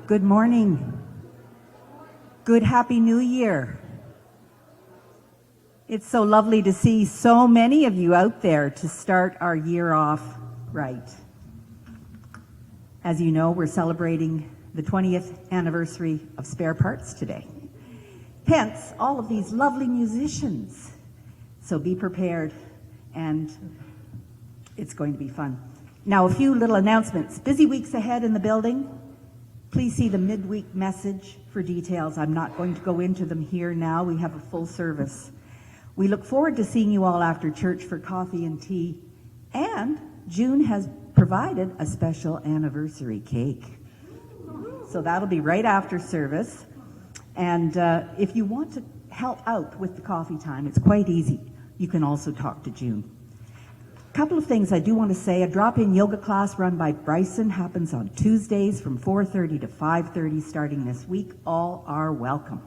Good morning. Good Happy New Year. It's so lovely to see so many of you out there to start our year off right. As you know, we're celebrating the 20th anniversary of Spare Parts today. Hence, all of these lovely musicians. So be prepared, and it's going to be fun. Now, a few little announcements. Busy weeks ahead in the building. Please see the midweek message for details. I'm not going to go into them here now. We have a full service. We look forward to seeing you all after church for coffee and tea. And June has provided a special anniversary cake. So that'll be right after service. And if you want to help out with the coffee time, it's quite easy. You can also talk to June. A couple of things I do want to say. A drop-in yoga class run by Bryson happens on Tuesdays from 4:30 to 5:30 starting this week. All are welcome.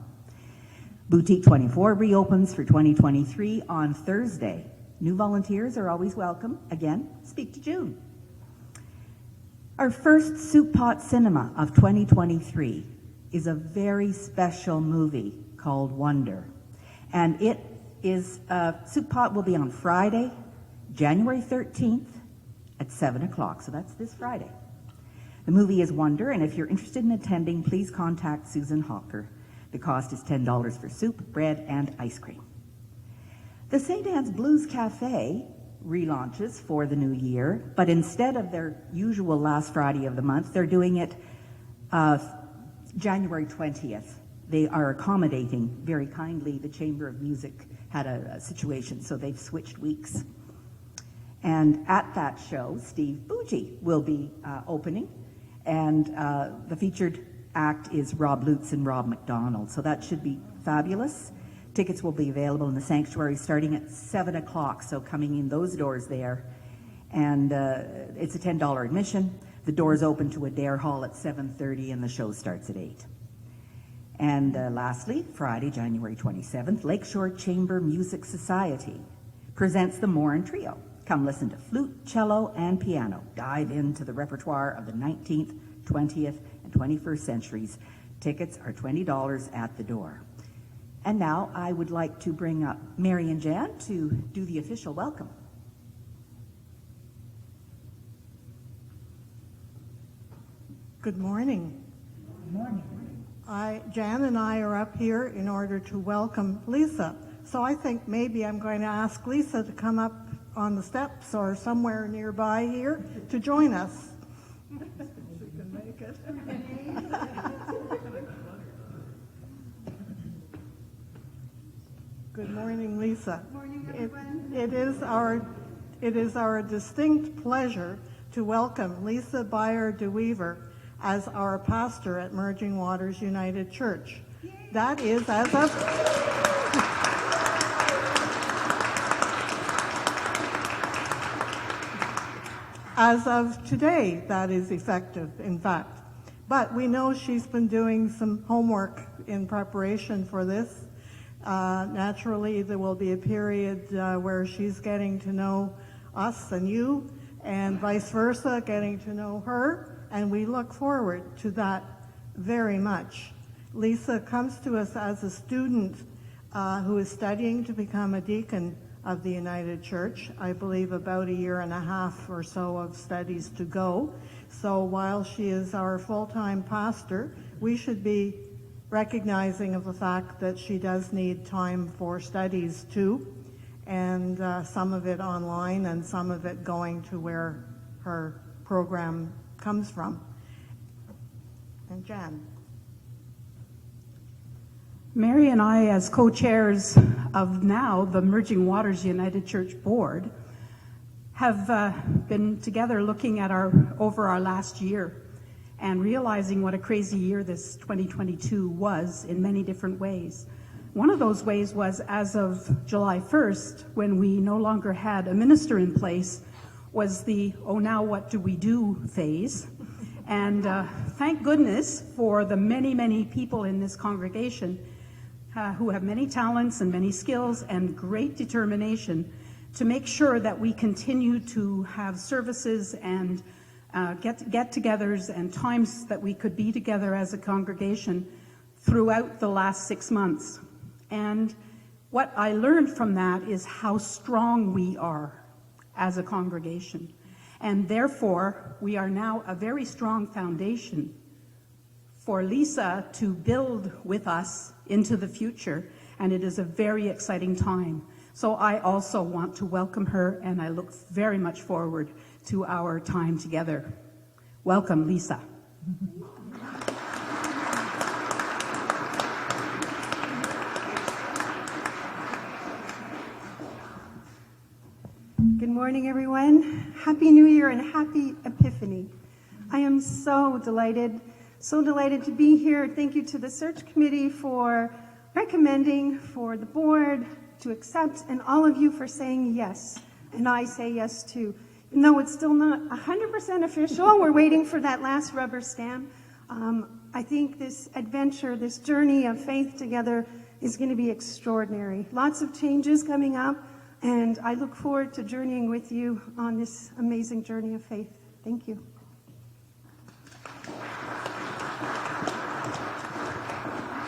Boutique 24 reopens for 2023 on Thursday. New volunteers are always welcome. Again, speak to June. Our first Soup Pot Cinema of 2023 is a very special movie called Wonder. And it is, Soup Pot will be on Friday, January 13th at 7 o'clock. So that's this Friday. The movie is Wonder, and if you're interested in attending, please contact Susan Hawker. The cost is $10 for soup, bread, and ice cream. The St. Anne's Blues Cafe relaunches for the new year, but instead of their usual last Friday of the month, they're doing it January 20th. They are accommodating very kindly. The Chamber of Music had a situation, so they've switched weeks. And at that show, Steve Bougie will be opening, and the featured act is Rob Lutz and Rob McDonald, so that should be fabulous. Tickets will be available in the sanctuary starting at 7 o'clock, so coming in those doors there. And it's a $10 admission. The doors open to Adair Hall at 7:30, and the show starts at 8. And lastly, Friday, January 27th, Lakeshore Chamber Music Society presents the Morin Trio. Come listen to flute, cello, and piano. Dive into the repertoire of the 19th, 20th, and 21st centuries. Tickets are $20 at the door. And now I would like to bring up Mary and Jan to do the official welcome. Good morning. Good morning. Jan and I are up here in order to welcome Lisa. So I think maybe I'm going to ask Lisa to come up on the steps or somewhere nearby here to join us. She can make it. Good morning, Lisa. Good morning, everyone. It is our distinct pleasure to welcome Lisa Beyer DeWeaver as our pastor at Merging Waters United Church. Yay. That is as of today, that is effective, in fact. But we know she's been doing some homework in preparation for this. Naturally, there will be a period where she's getting to know us and you, and vice versa, getting to know her, and we look forward to that very much. Lisa comes to us as a student who is studying to become a deacon of the United Church. I believe about a year and a half or so of studies to go. So while she is our full-time pastor, we should be recognizing of the fact that she does need time for studies too, and some of it online and some of it going to where her program comes from. And Jan. Mary and I, as co-chairs of now the Merging Waters United Church Board, have been together looking at over our last year and realizing what a crazy year this 2022 was in many different ways. One of those ways was as of July 1st, when we no longer had a minister in place, was the "oh, now what do we do" phase. And thank goodness for the many, many people in this congregation who have many talents and many skills and great determination to make sure that we continue to have services and get-togethers and times that we could be together as a congregation throughout the last 6 months. And what I learned from that is how strong we are as a congregation. And therefore, we are now a very strong foundation for Lisa to build with us into the future. And it is a very exciting time. So I also want to welcome her, and I look very much forward to our time together. Welcome, Lisa. Good morning, everyone. Happy New Year and happy Epiphany. I am so delighted to be here. Thank you to the search committee for recommending, for the board to accept, and all of you for saying yes. And I say yes too. Even though it's still not 100% official, we're waiting for that last rubber stamp. I think this adventure, this journey of faith together is going to be extraordinary. Lots of changes coming up, and I look forward to journeying with you on this amazing journey of faith. Thank you.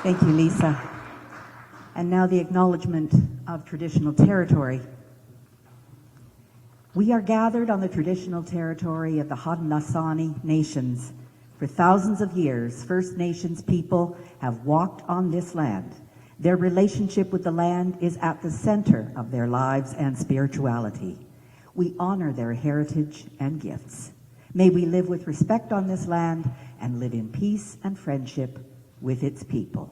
Thank you, Lisa. And now the acknowledgement of traditional territory. We are gathered on the traditional territory of the Haudenosaunee Nations. For thousands of years, First Nations people have walked on this land. Their relationship with the land is at the center of their lives and spirituality. We honor their heritage and gifts. May we live with respect on this land and live in peace and friendship with its people.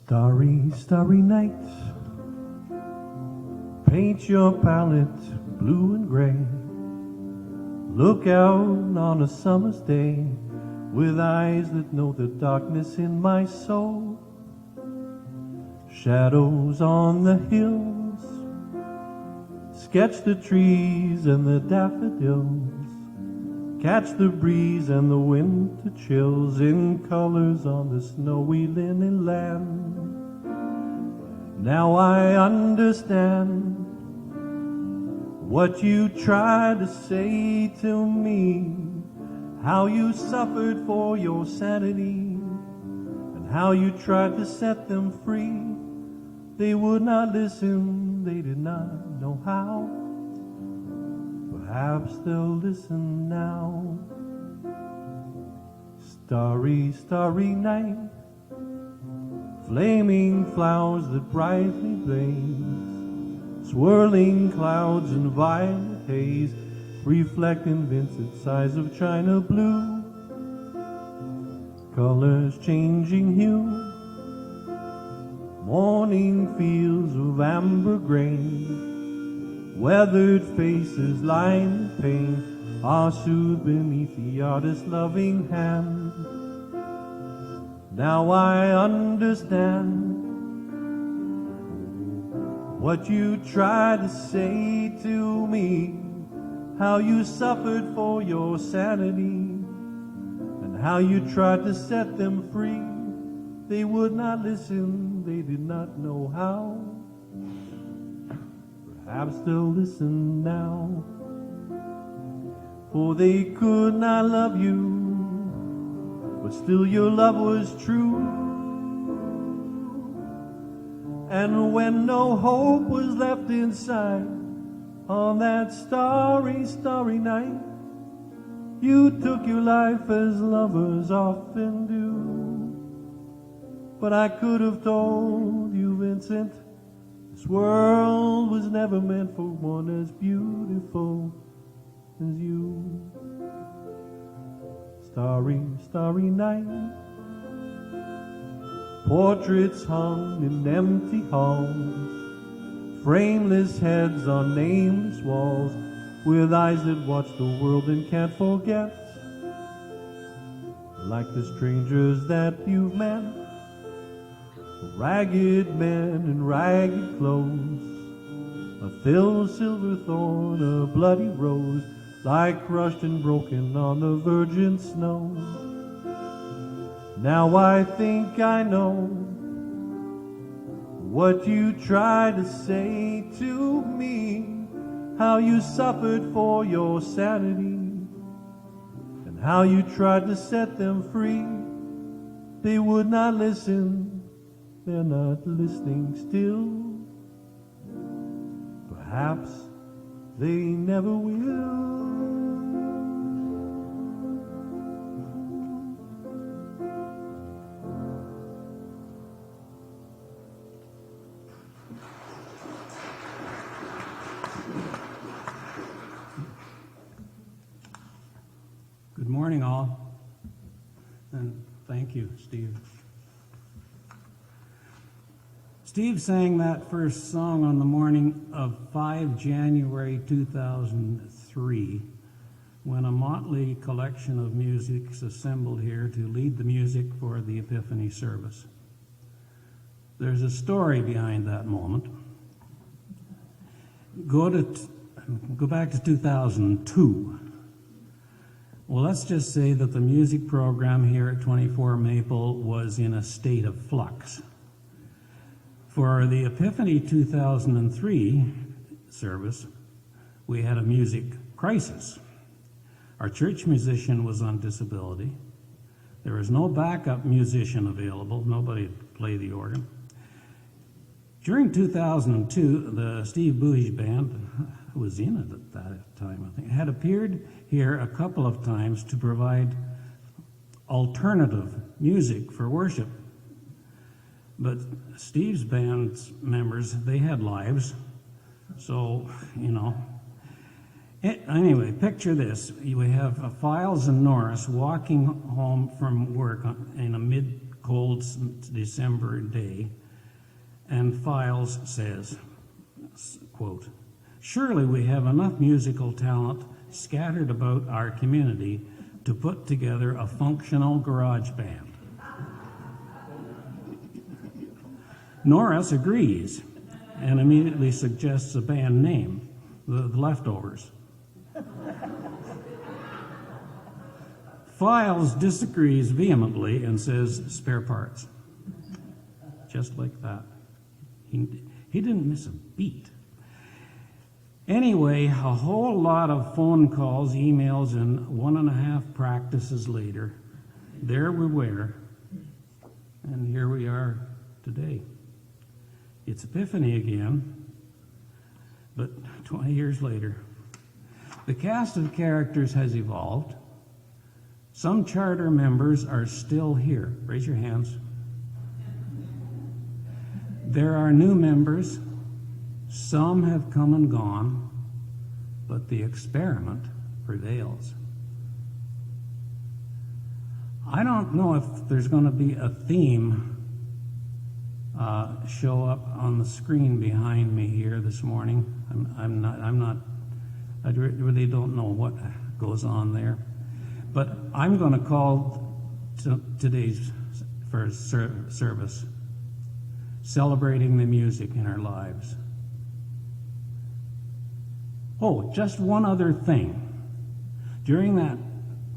Starry, starry night, paint your palette blue and gray. Look out on a summer's day with eyes that know the darkness in my soul. Shadows on the hills, sketch the trees and the daffodils. Catch the breeze and the winter chills in colors on the snowy linen land. Now I understand what you tried to say to me, how you suffered for your sanity, and how you tried to set them free. They would not listen, they did not know how. Perhaps they'll listen now. Starry, starry night, flaming flowers that brightly blaze, swirling clouds and violet haze, reflecting Vincent's eyes of china blue, colors changing hue, morning fields of amber grain, weathered faces lined with pain are soothed beneath the artist's loving hand. Now I understand what you tried to say to me, how you suffered for your sanity, and how you tried to set them free. They would not listen, they did not know how. Perhaps they'll listen now, for they could not love you, but still your love was true. And when no hope was left inside, on that starry, starry night, you took your life as lovers often do. But I could have told you, Vincent, this world was never meant for one as beautiful as you. Starry, starry night, portraits hung in empty halls, frameless heads on nameless walls, with eyes that watch the world and can't forget. Like the strangers that you've met, ragged men in ragged clothes, a filled silver thorn, a bloody rose, lie crushed and broken on the virgin snow. Now I think I know what you tried to say to me, how you suffered for your sanity, and how you tried to set them free. They would not listen, they're not listening still. Perhaps they never will. Good morning, all, and thank you, Steve. Steve sang that first song on the morning of 5 January 2003, when a motley collection of musics assembled here to lead the music for the Epiphany service. There's a story behind that moment. Go back to 2002. Well, let's just say that the music program here at 24 Maple was in a state of flux. For the Epiphany 2003 service, we had a music crisis. Our church musician was on disability. There was no backup musician available. Nobody to play the organ. During 2002, the Steve Bougich band, who was in it at that time, I think, had appeared here a couple of times to provide alternative music for worship. But Steve's band's members, they had lives, so, you know. Anyway, picture this. We have Files and Norris walking home from work in a mid-cold December day, and Files says, quote, "Surely we have enough musical talent scattered about our community to put together a functional garage band." Norris agrees and immediately suggests a band name, the Leftovers. Files disagrees vehemently and says Spare Parts. Just like that. He didn't miss a beat. Anyway, a whole lot of phone calls, emails, and 1.5 practices later, there we were, and here we are today. It's Epiphany again, but 20 years later. The cast of characters has evolved. Some charter members are still here. Raise your hands. There are new members. Some have come and gone, but the experiment prevails. I don't know if there's going to be a theme show up on the screen behind me here this morning. I really don't know what goes on there. But I'm going to call today's first service Celebrating the Music in Our Lives. Oh, just one other thing. During that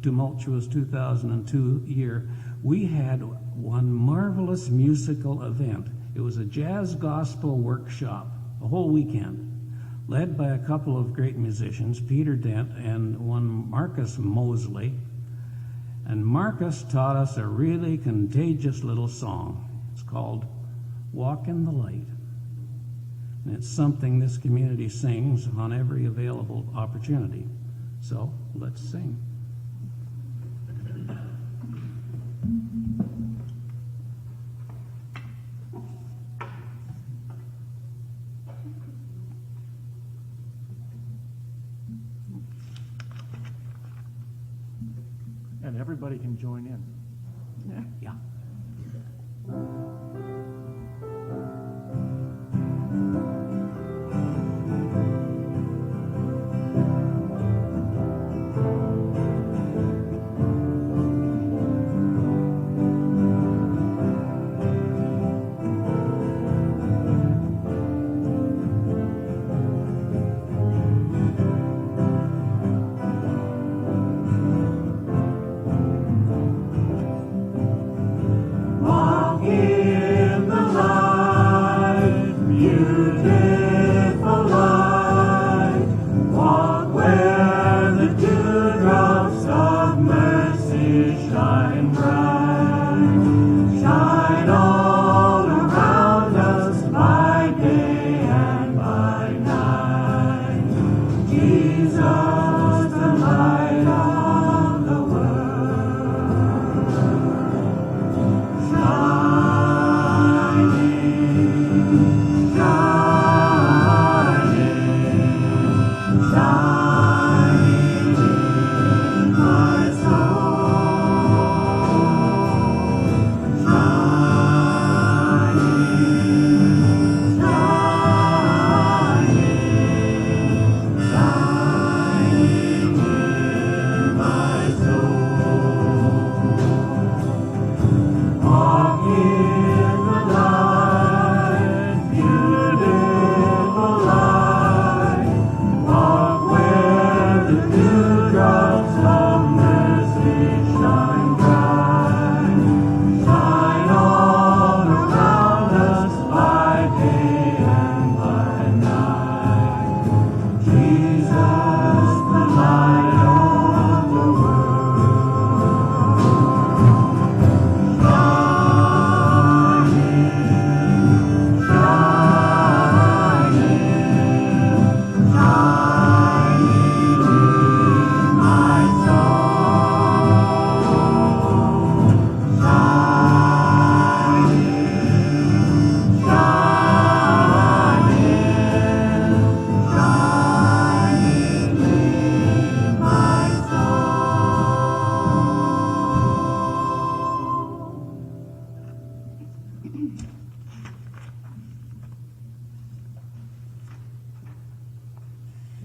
tumultuous 2002 year, we had one marvelous musical event. It was a jazz gospel workshop, a whole weekend, led by a couple of great musicians, Peter Dent and one Marcus Mosley. And Marcus taught us a really contagious little song. It's called Walk in the Light. And it's something this community sings on every available opportunity. So let's sing. And everybody can join in. Yeah. shine bright, shine all around us by day and by night. Jesus, the light of the world, shining, shining, shining in my soul, shining, shining, shining in my soul. Walk in the light, beautiful light. Walk where the dewdrops of mercy shine bright. Shine all around us by day and by night. Jesus, the light of the world. Shining, shining, shining in my soul, shining, shining, shining in my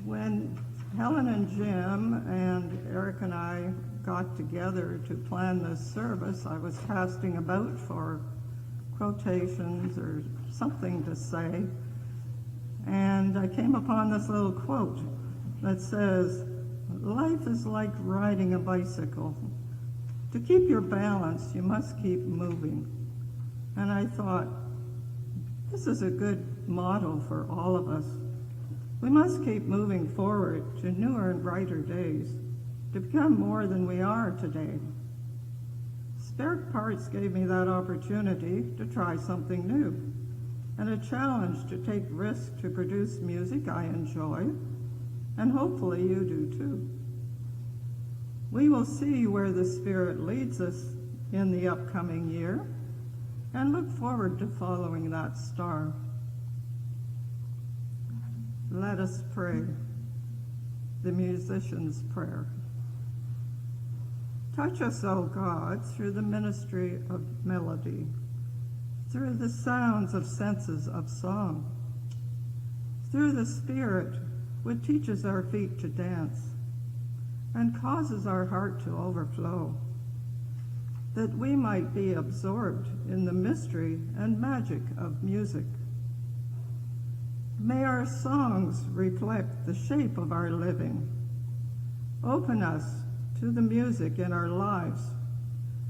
When Helen and Jim and Eric and I got together to plan this service, I was casting about for quotations or something to say, and I came upon this little quote that says, "Life is like riding a bicycle. To keep your balance, you must keep moving." And I thought, this is a good motto for all of us. We must keep moving forward to newer and brighter days, to become more than we are today. Spare Parts gave me that opportunity to try something new, and a challenge to take risks to produce music I enjoy, and hopefully you do too. We will see where the Spirit leads us in the upcoming year, and look forward to following that star. Let us pray the musician's prayer. Touch us, O God, through the ministry of melody, through the sounds of senses of song, through the Spirit which teaches our feet to dance and causes our heart to overflow, that we might be absorbed in the mystery and magic of music. May our songs reflect the shape of our living. Open us to the music in our lives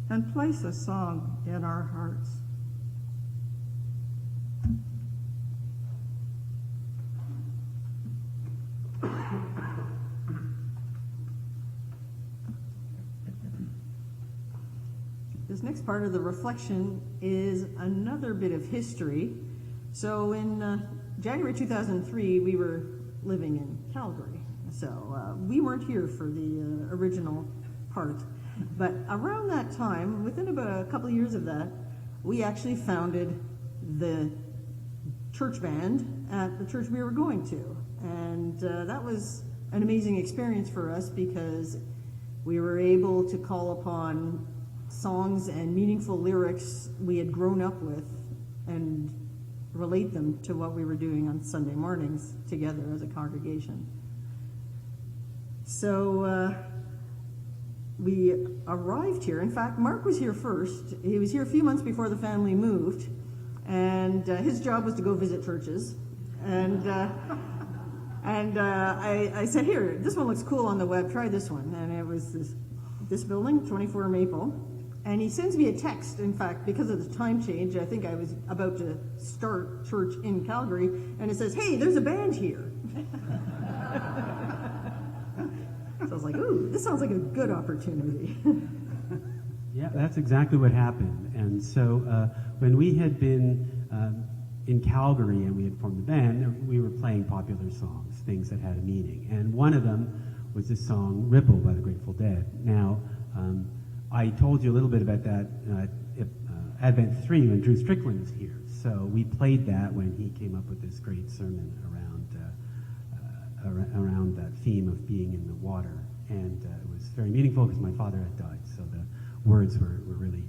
and place a song in our hearts. This next part of the reflection is another bit of history. So in January 2003, we were living in Calgary. So we weren't here for the original part. But around that time, within about a couple of years of that, we actually founded the church band at the church we were going to. And that was an amazing experience for us because we were able to call upon songs and meaningful lyrics we had grown up with and relate them to what we were doing on Sunday mornings together as a congregation. So we arrived here. In fact, Mark was here first. He was here a few months before the family moved, and his job was to go visit churches. And I said, here, this one looks cool on the web, try this one. And it was this building, 24 Maple. And he sends me a text, in fact, because of the time change. I think I was about to start church in Calgary, and it says, hey, there's a band here. So I was like, ooh, this sounds like a good opportunity. Yeah, that's exactly what happened. And so when we had been in Calgary and we had formed the band, we were playing popular songs, things that had a meaning. And one of them was this song, Ripple by the Grateful Dead. Now, I told you a little bit about that Advent 3 when Drew Strickland was here. So we played that when he came up with this great sermon around that theme of being in the water. And it was very meaningful because my father had died, so the words were really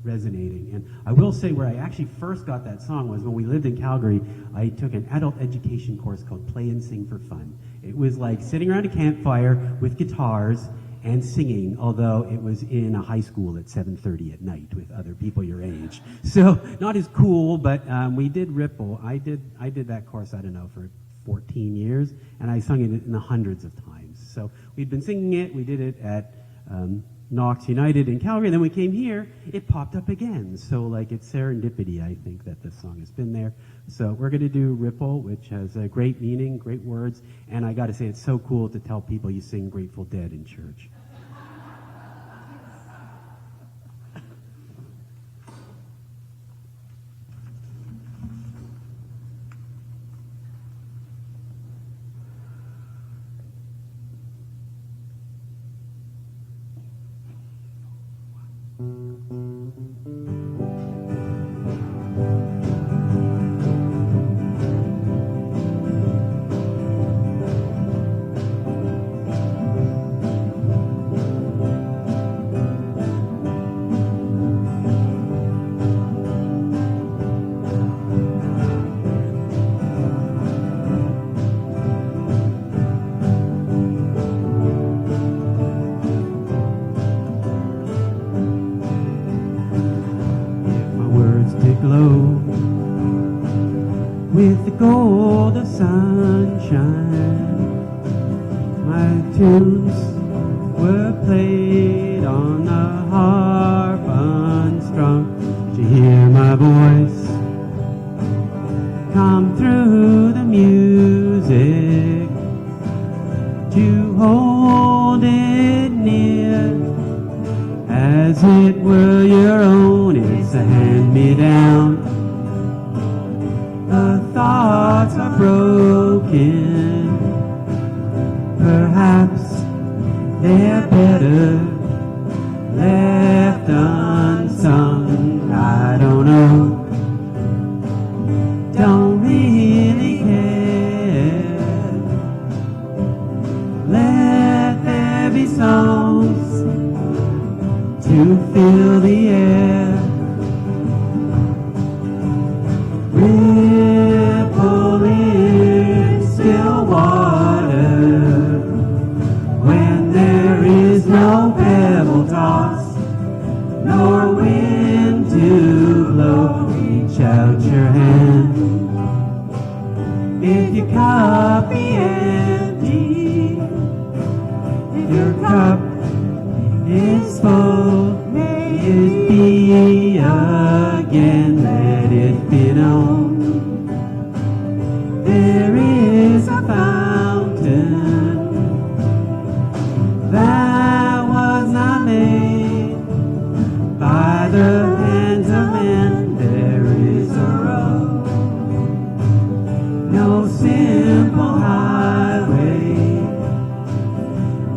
resonating. And I will say where I actually first got that song was when we lived in Calgary. I took an adult education course called Play and Sing for Fun. It was like sitting around a campfire with guitars and singing, although it was in a high school at 7:30 at night with other people your age. So not as cool, but we did Ripple. I did that course, I don't know, for 14 years, and I sung it in the hundreds of times. So we'd been singing it. We did it at Knox United in Calgary, and then we came here, it popped up again. So like it's serendipity, I think, that this song has been there. So we're going to do Ripple, which has a great meaning, great words, and I got to say it's so cool to tell people you sing Grateful Dead in church. With the gold of sunshine, my tunes were played on the harp unstrung. To hear my voice come through the music, to hold it near as it were your own. It's a hand-me-down. The thoughts are broken, perhaps they're better left unsung. I don't know, don't really care. Let there be songs to fill the air. Ripple in still water when there is no pebble toss nor wind to blow. Reach out your hand. If your cup be empty, if your cup is full, may it be again. Let it be known. There is a fountain that was not made by the hands of men. There is a road, no simple highway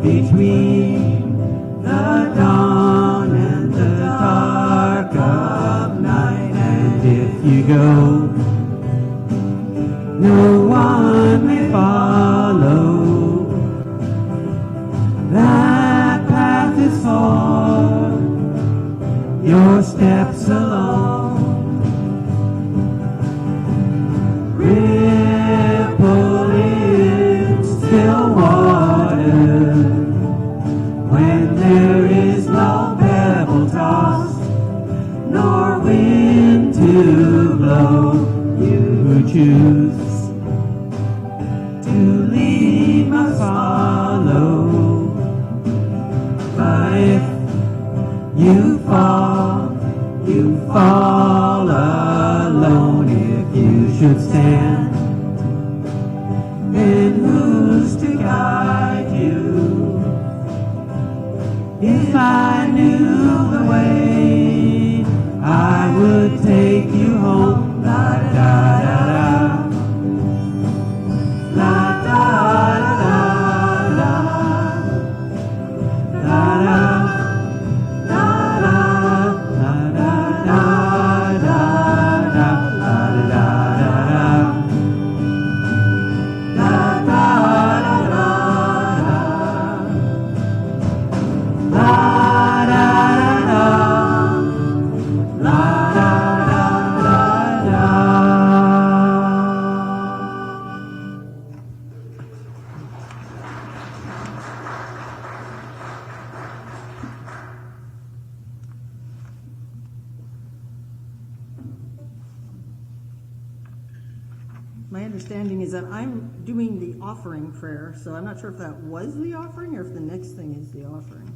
between the dawn and the dark of night. And if you go, no one may follow. That path is hard, your steps alone. Ripple in still water when there is no pebble toss nor wind to blow. You choose to lead must follow, but if you fall alone. If you should stand, then who's to guide you? If I knew the way. I would take you home. La da da da. La da da da. La da. My understanding is that I'm doing the offering prayer, so I'm not sure if that was the offering or if the next thing is the offering.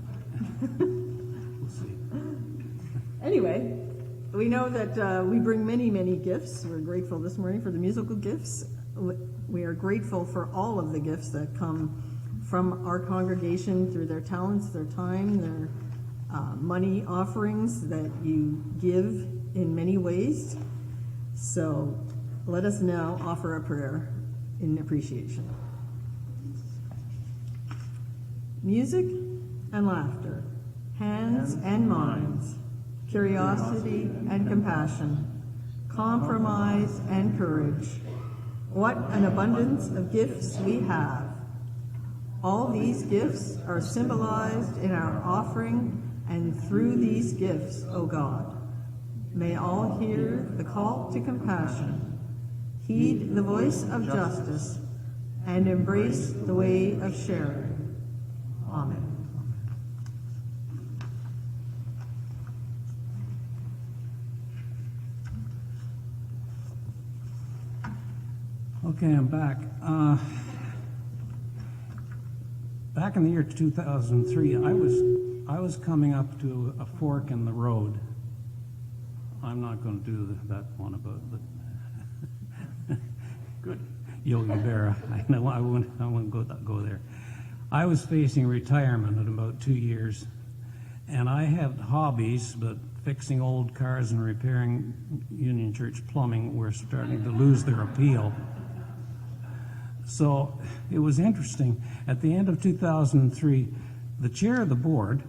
We'll see. Anyway, we know that we bring many, many gifts. We're grateful this morning for the musical gifts. We are grateful for all of the gifts that come from our congregation through their talents, their time, their money offerings that you give in many ways. So let us now offer a prayer in appreciation. Music and laughter, hands and minds, curiosity and compassion, compromise and courage. What an abundance of gifts we have. All these gifts are symbolized in our offering, and through these gifts, O God, may all hear the call to compassion, heed the voice of justice, and embrace the way of sharing. Amen. Okay, I'm back. Back in the year 2003, I was coming up to a fork in the road. I'm not going to do that one about the good Yogi Berra. I know I won't go there. I was facing retirement in about 2 years, and I had hobbies, but fixing old cars and repairing Union Church plumbing were starting to lose their appeal. So it was interesting. At the end of 2003, the chair of the board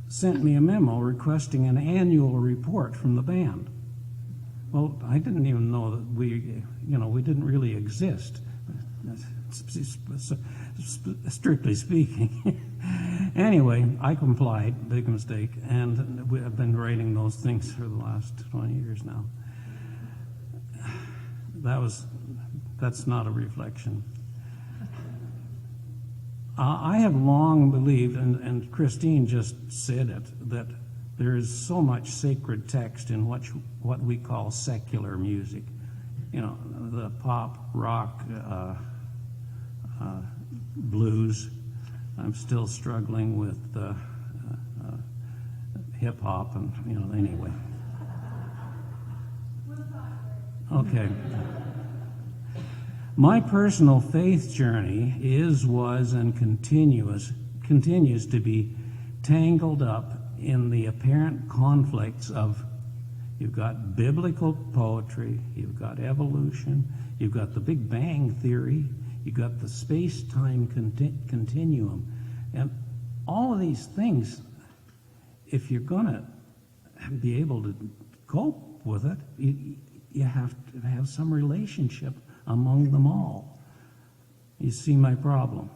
sent me a memo requesting an annual report from the band. Well, I didn't even know that we didn't really exist, strictly speaking. Anyway, I complied, big mistake, and I've been writing those things for the last 20 years now. That's not a reflection. I have long believed, and Christine just said it, that there is so much sacred text in what we call secular music. You know, the pop, rock, blues. I'm still struggling with hip hop, and anyway. Okay. My personal faith journey was, and continues to be tangled up in the apparent conflicts of, you've got biblical poetry, you've got evolution, you've got the Big Bang Theory, you've got the space-time continuum. And all of these things, if you're going to be able to cope with it, you have to have some relationship among them all. You see my problem.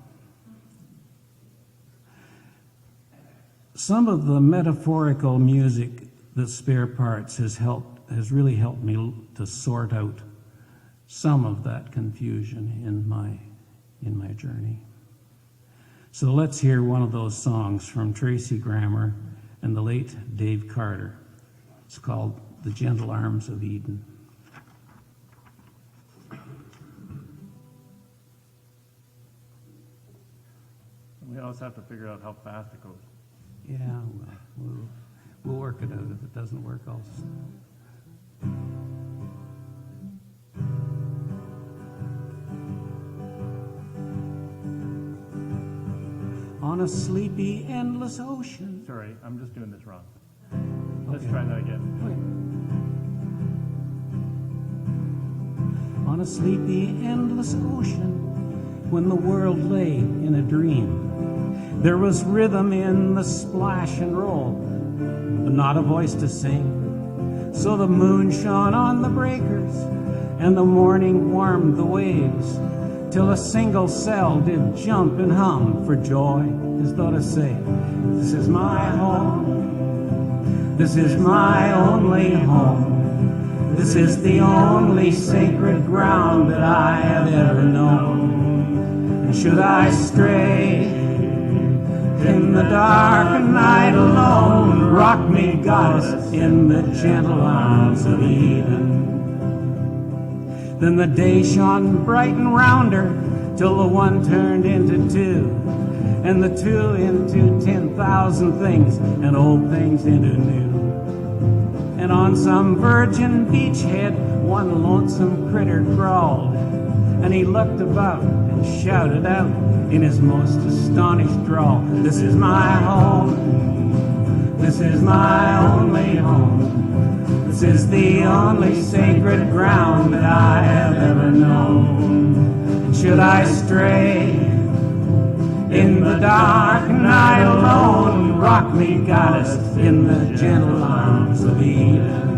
Some of the metaphorical music that Spare Parts has really helped me to sort out some of that confusion in my journey. So let's hear one of those songs from Tracy Grammer and the late Dave Carter. It's called The Gentle Arms of Eden. We also have to figure out how fast it goes. Yeah, we'll work it out. If it doesn't work, I'll... on a sleepy, endless ocean. Sorry, I'm just doing this wrong. Let's try that again. On a sleepy, endless ocean, when the world lay in a dream, there was rhythm in the splash and roll, but not a voice to sing. So the moon shone on the breakers, and the morning warmed the waves, till a single cell did jump and hum for joy, as though to say, this is my home, this is my only home, this is the only sacred ground that I have ever known. And should I stray in the dark night alone, rock me, goddess, in the gentle arms of Eden. Then the day shone bright and rounder, till the one turned into two, and the two into 10,000 things, and old things into new. And on some virgin beachhead, one lonesome critter crawled, and he looked about and shouted out in his most astonished drawl, this is my home, this is my only home, this is the only sacred ground that I have ever known. And should I stray in the dark night alone, rock me, goddess, in the gentle arms of Eden.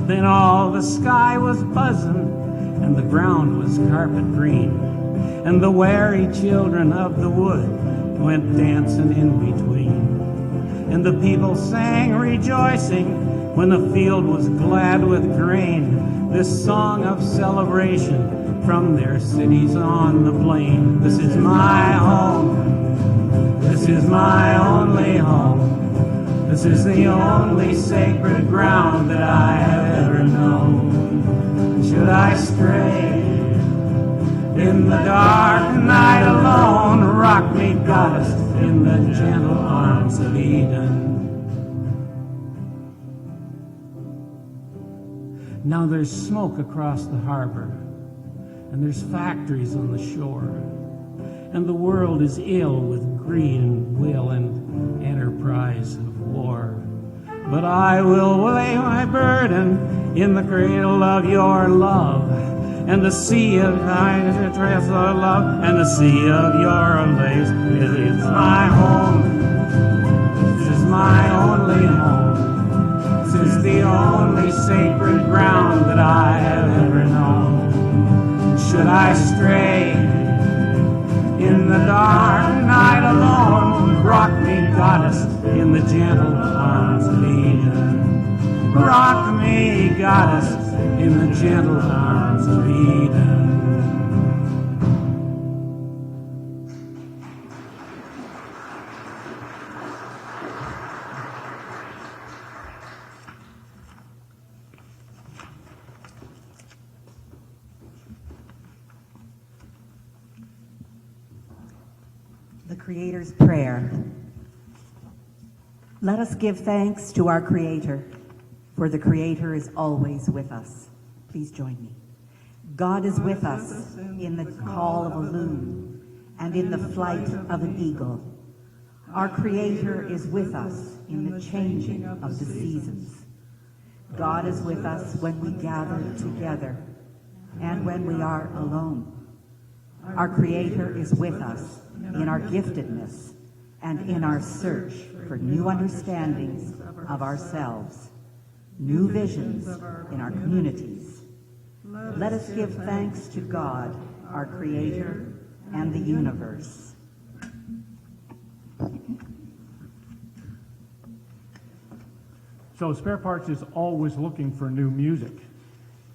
Then all the sky was buzzing, and the ground was carpet green, and the wary children of the wood went dancing in between. And the people sang rejoicing when the field was glad with grain, this song of celebration from their cities on the plain. This is my home, this is my only home, this is the only sacred ground that I have ever known. Should I stray in the dark night alone, rock me, goddess, in the gentle arms of Eden. Now there's smoke across the harbor, and there's factories on the shore, and the world is ill with greed and will and enterprise of war. But I will lay my burden in the cradle of your love, and the sea of thy dress of love, and the sea of your lace. It is my home, this is my only home, this is the only sacred ground that I have ever known. Should I stray in the dark night alone, rock me, goddess, in the gentle arms of Eden. Rock me, goddess, in the gentle arms of Eden. The Creator's Prayer. Let us give thanks to our Creator, for the Creator is always with us. Please join me. God is with us in the call of a loon and in the flight of an eagle. Our Creator is with us in the changing of the seasons. God is with us when we gather together and when we are alone. Our Creator is with us in our giftedness and in our search for new understandings of ourselves, new visions in our communities. Let us give thanks to God, our Creator, and the universe. So Spare Parts is always looking for new music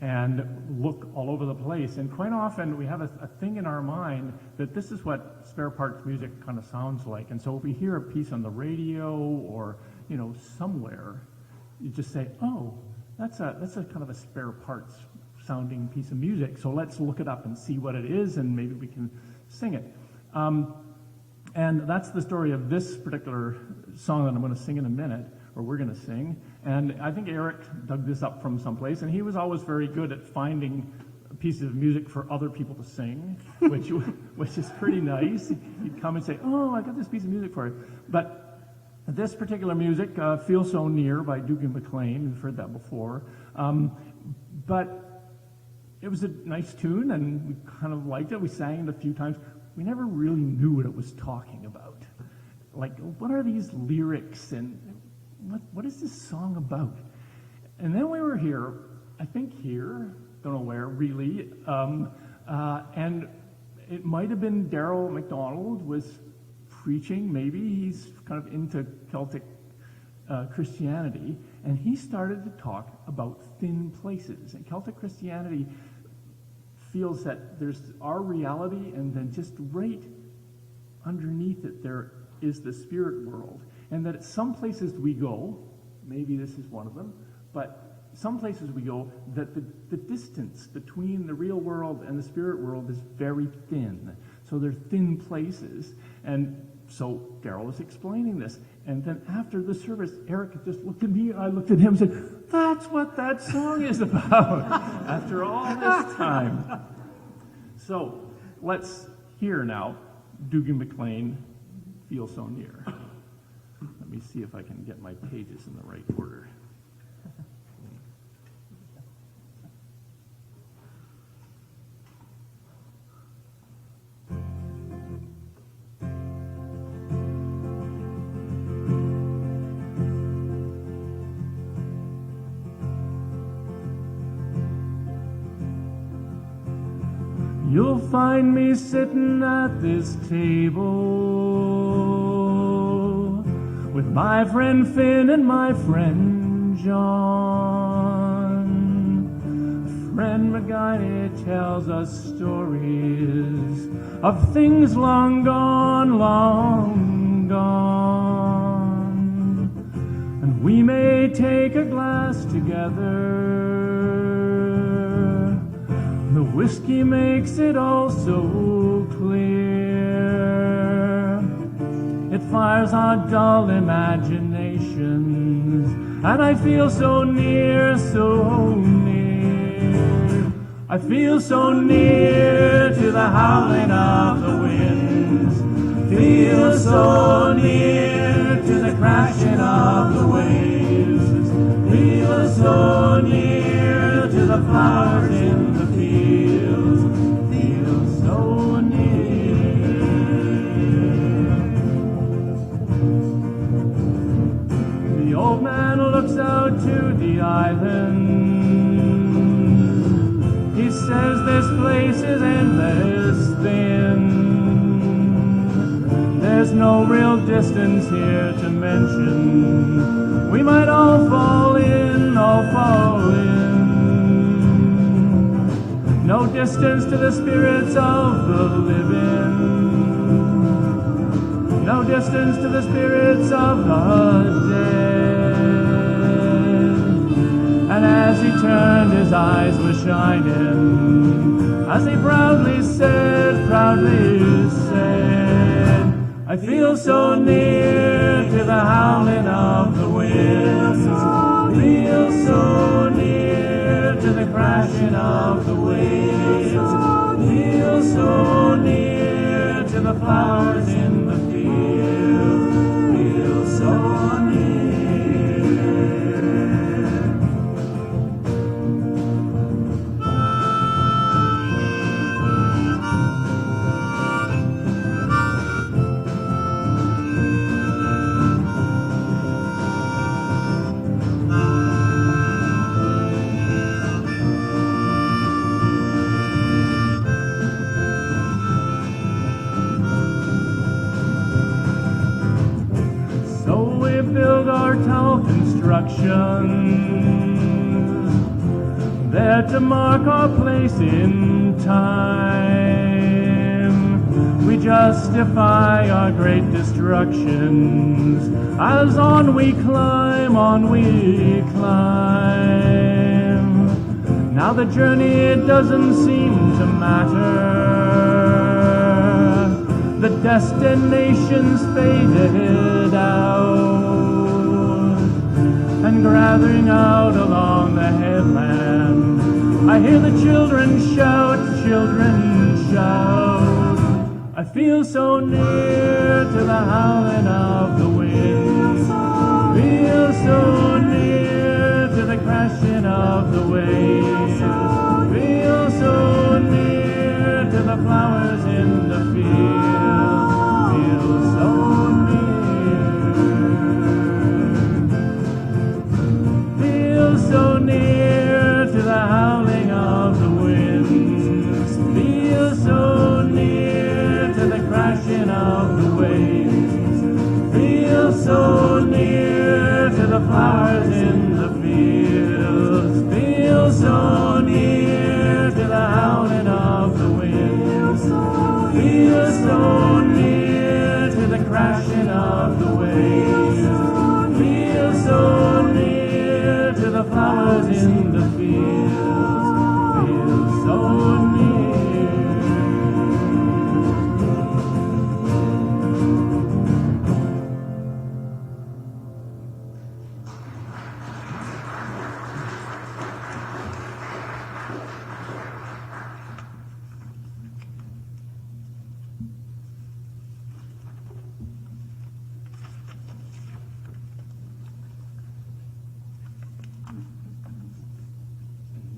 and look all over the place. And quite often we have a thing in our mind that this is what Spare Parts music kind of sounds like. And so if we hear a piece on the radio or, somewhere, you just say, oh, that's a kind of a spare parts sounding piece of music. So let's look it up and see what it is, and maybe we can sing it. And that's the story of this particular song that I'm going to sing in a minute, or we're going to sing. And I think Eric dug this up from someplace, and he was always very good at finding pieces of music for other people to sing, which is pretty nice. He'd come and say, oh, I got this piece of music for you. But this particular music, Feel So Near by Dugan McLean, you've heard that before. But it was a nice tune, and we kind of liked it. We sang it a few times. We never really knew what it was talking about. Like, what are these lyrics, and what is this song about? And then we were here, I think here, don't know where really, and it might have been Daryl MacDonald was preaching, maybe he's kind of into Celtic Christianity, and he started to talk about thin places. And Celtic Christianity feels that there's our reality, and then just right underneath it there is the spirit world. And that at some places we go, maybe this is one of them, but some places we go that the distance between the real world and the spirit world is very thin. So they're thin places. And so Daryl was explaining this. And then after the service, Eric just looked at me, I looked at him and said, that's what that song is about after all this time. So let's hear now Dugan McLean, Feel So Near. Let me see if I can get my pages in the right order. You'll find me sitting at this table with my friend Finn and my friend John. Friend McGuire tells us stories of things long gone, long gone. And we may take a glass together. The whiskey makes it all so clear. It fires our dull imaginations, and I feel so near, so near. I feel so near to the howling of the winds. Feel so near to the crashing of the waves. Feel so near to the flowers in the fields. Feel so near. The old man looks out to the island. He says this place is endless thin. There's no real distance here to mention. We might all fall in, all fall in. No distance to the spirits of the living. No distance to the spirits of the dead. And as he turned, his eyes were shining, as he proudly said, I feel so near to the howling of the winds. Feel so near to the crashing of the waves. Feel so near to the flowers in the field. Feel so near. Build our tall constructions there to mark our place in time. we justify our great destructions, as on we climb, Now the journey, it doesn't seem to matter. The destination's faded out, and gathering out along the headland, I hear the children shout, I feel so near to the howling of the wind, feel so near to the crashing of the waves, feel so near to the flowers in the field, feel so near, feel so near to the howling of the winds, feel so near to the crashing of the waves, feel so near to the flowers in the fields, feel so near to the howling of the winds, feel so near to the crashing of the waves, feel so near to the flowers in the fields, feel so near.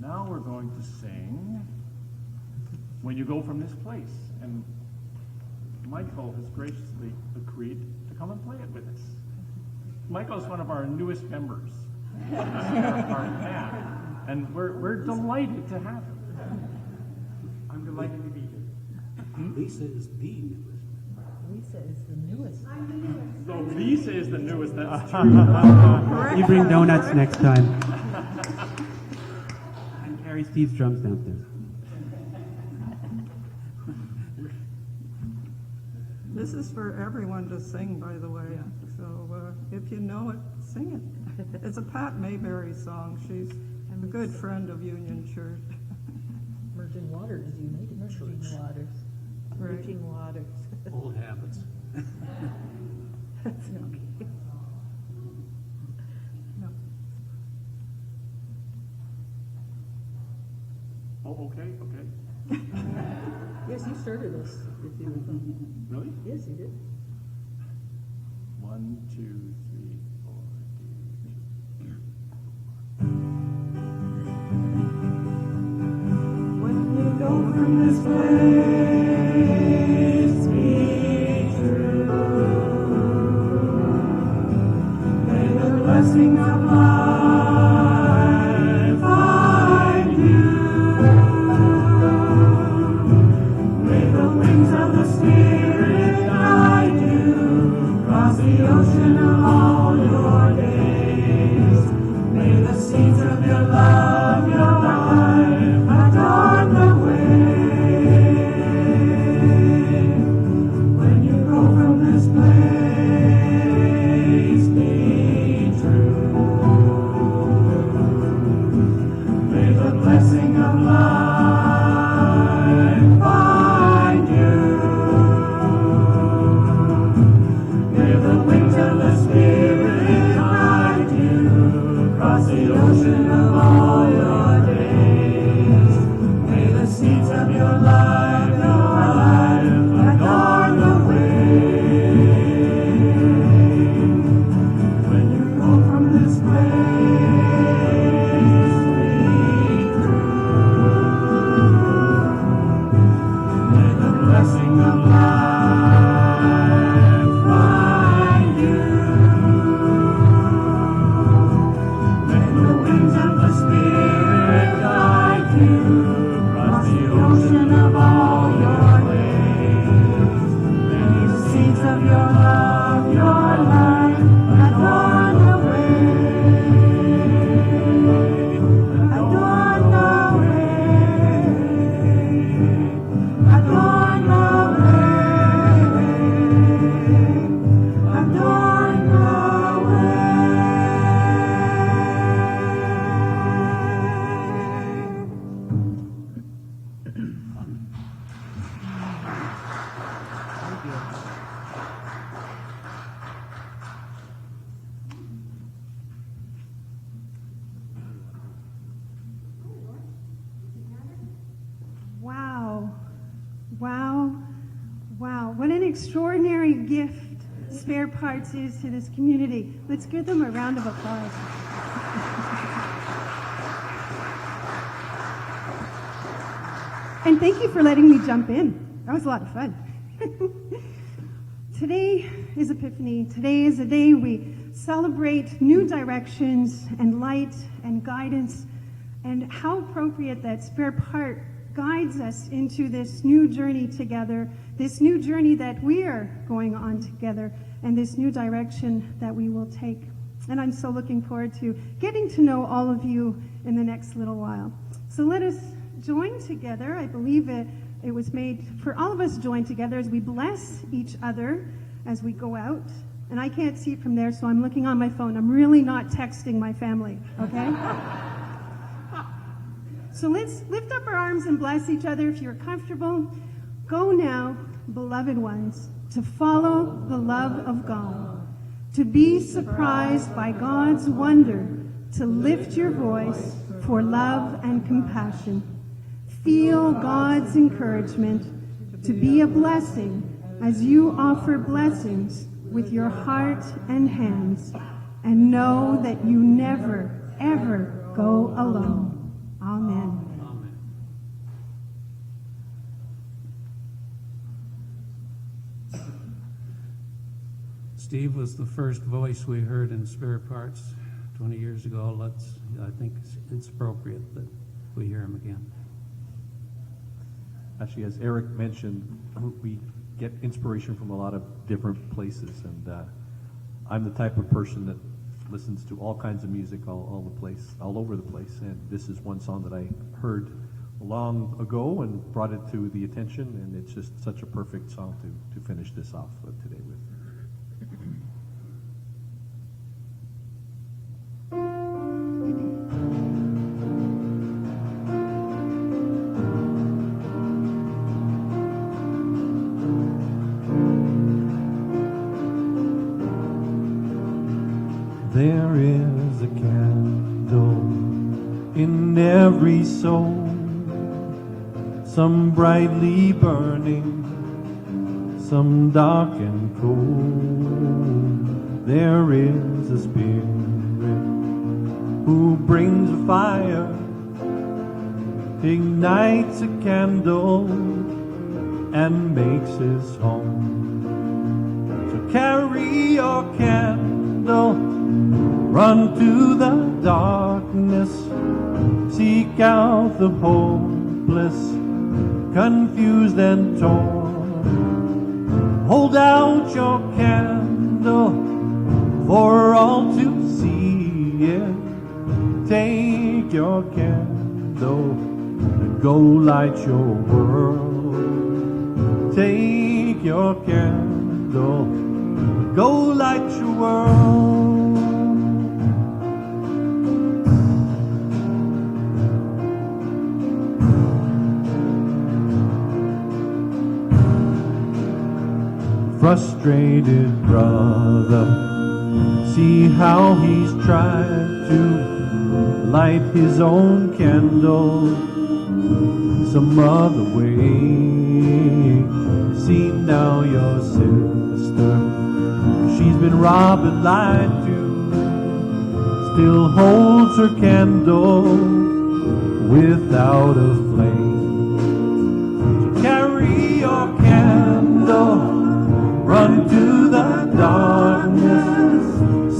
Now we're going to sing When You Go From This Place. And Michael has graciously agreed to come and play it with us. Michael is one of our newest members of our band, and we're delighted to have him. I'm delighted to be here. Lisa is the newest. Lisa is the newest. So Lisa is the newest, that's You bring donuts next time. And carry Steve's drums downstairs. This is for everyone to sing, by the way. So if you know it, sing it. It's a Pat Mayberry song. She's a good friend of Union Church. Merging Waters, United Merging Waters. Right. Merging Waters. Old habits. That's okay. Oh, okay. Yes, you started us, if you recall. Really? Yes, you did. 1, 2, 3, 4. When you go from this place, be true. May the blessing of life find you. May the wings of the Spirit guide you across the ocean of all your days. May the seeds of your love, your life, adorn the way. extraordinary gift spare parts is to this community. Let's give them a round of applause. And thank you for letting me jump in. That was a lot of fun. Today is Epiphany. Today is a day we celebrate new directions and light and guidance, and how appropriate that spare part guides us into this new journey together, this new journey that we are going on together, and this new direction that we will take. And I'm so looking forward to getting to know all of you in the next little while. So let us join together. I believe it was made for all of us to join together as we bless each other as we go out. And I can't see from there, so I'm looking on my phone. I'm really not texting my family, okay? So let's lift up our arms and bless each other if you're comfortable. Go now, beloved ones, to follow the love of God, to be surprised by God's wonder, to lift your voice for love and compassion. Feel God's encouragement to be a blessing as you offer blessings with your heart and hands, and know that you never, ever go alone. Amen. Steve was the first voice we heard in Spare Parts 20 years ago. I think it's appropriate that we hear him again. Actually, as Eric mentioned, we get inspiration from a lot of different places, and I'm the type of person that listens to all kinds of music all over the place, and this is one song that I heard long ago and brought it to the attention, and it's just such a perfect song to finish this off today with. There is a candle in every soul, some brightly burning, some dark and cold. There is a spirit who brings a fire, ignites a candle, and makes his home. So carry your candle, run to the darkness, seek out the hopeless, confused and torn. Hold out your candle for all to see it. Take your candle and go light your world. Take your candle, go light your world. Frustrated brother, see how he's tried to light his own candle some other way. See now your sister, she's been robbed and lied to, still holds her candle without a flame. So carry your candle, run to the darkness,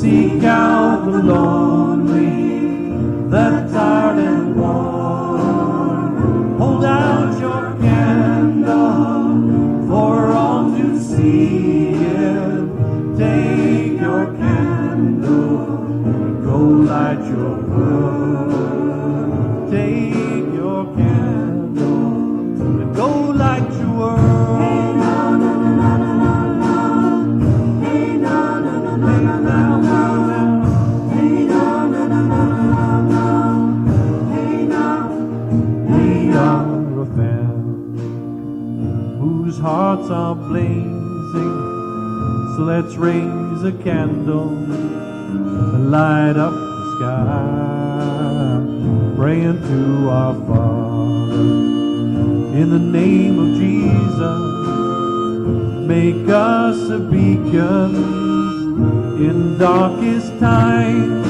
seek out the lonely, the tired and worn. Hold out your candle for all to see it. Take your candle, go light your world. Take your candle and go light your world. Hearts are blazing, so let's raise a candle and light up the sky, praying to our Father in the name of Jesus. Make us a beacon in darkest times.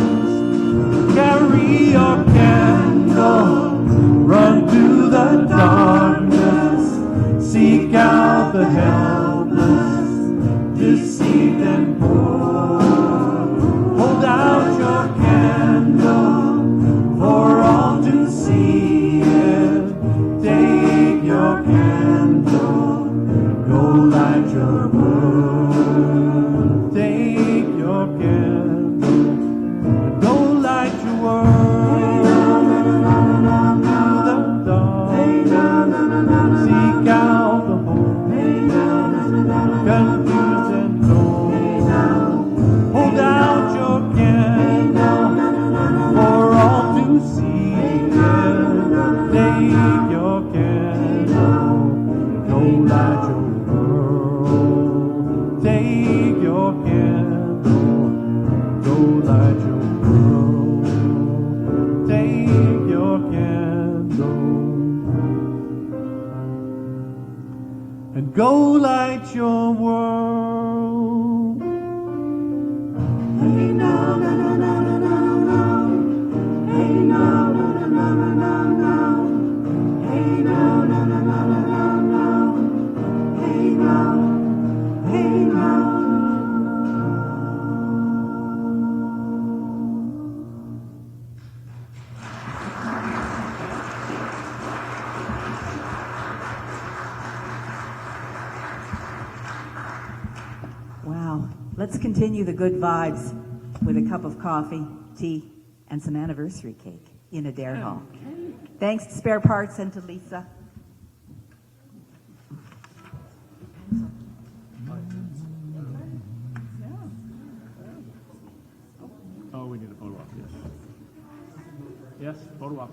Carry your candle, run to the darkness, seek out the helpless, deceived and poor. Hold out your candle for all to see it. Take your candle, go light your world. Take your candle, go light your world. To the dark, seek out the hope, confused and torn. Hold out your candle for all to see it. Take your candle, go light your world. Take your candle, go light your world. Take your candle and go light your world. Hey, no, no, no, no, no, no, no. Hey, no, no, no, no, no, no, no. Hey, no, no, no, no, no, no, no. Hey, no, hey, no. Wow. Let's continue the good vibes with a cup of coffee, tea, and some anniversary cake in Adair Hall. Thanks to Spare Parts and to Lisa. Oh, we need a photo op, yes. Yes, photo op.